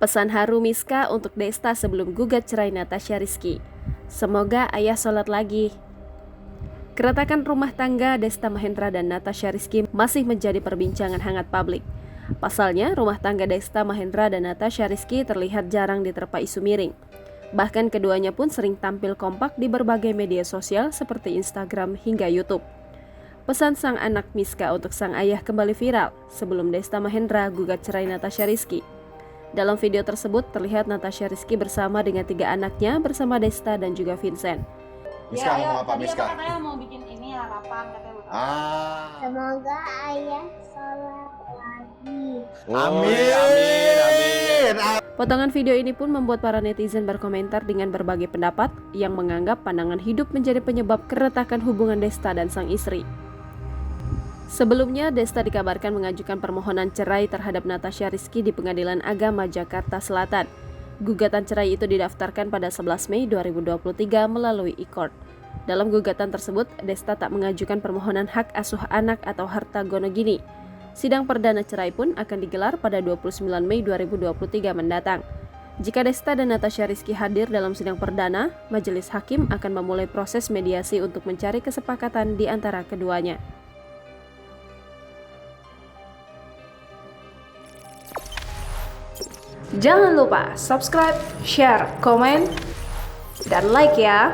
Pesan haru Miska untuk Desta sebelum gugat cerai Natasha Rizky. Semoga ayah sholat lagi. Keretakan rumah tangga Desta Mahendra dan Natasha Rizky masih menjadi perbincangan hangat publik. Pasalnya, rumah tangga Desta Mahendra dan Natasha Rizky terlihat jarang diterpa isu miring. Bahkan keduanya pun sering tampil kompak di berbagai media sosial seperti Instagram hingga YouTube. Pesan sang anak Miska untuk sang ayah kembali viral sebelum Desta Mahendra gugat cerai Natasha Rizky. Dalam video tersebut terlihat Natasha Rizky bersama dengan 3 anaknya bersama Desta dan juga Vincent. Miska ngomong apa Miska? Katanya mau bikin ini lalapan katanya. Semoga ayah sholat lagi. Amin. Potongan video ini pun membuat para netizen berkomentar dengan berbagai pendapat yang menganggap pandangan hidup menjadi penyebab keretakan hubungan Desta dan sang istri. Sebelumnya, Desta dikabarkan mengajukan permohonan cerai terhadap Natasha Rizky di Pengadilan Agama Jakarta Selatan. Gugatan cerai itu didaftarkan pada 11 Mei 2023 melalui e-court. Dalam gugatan tersebut, Desta tak mengajukan permohonan hak asuh anak atau harta gonogini. Sidang perdana cerai pun akan digelar pada 29 Mei 2023 mendatang. Jika Desta dan Natasha Rizky hadir dalam sidang perdana, majelis hakim akan memulai proses mediasi untuk mencari kesepakatan di antara keduanya. Jangan lupa subscribe, share, komen, dan like ya!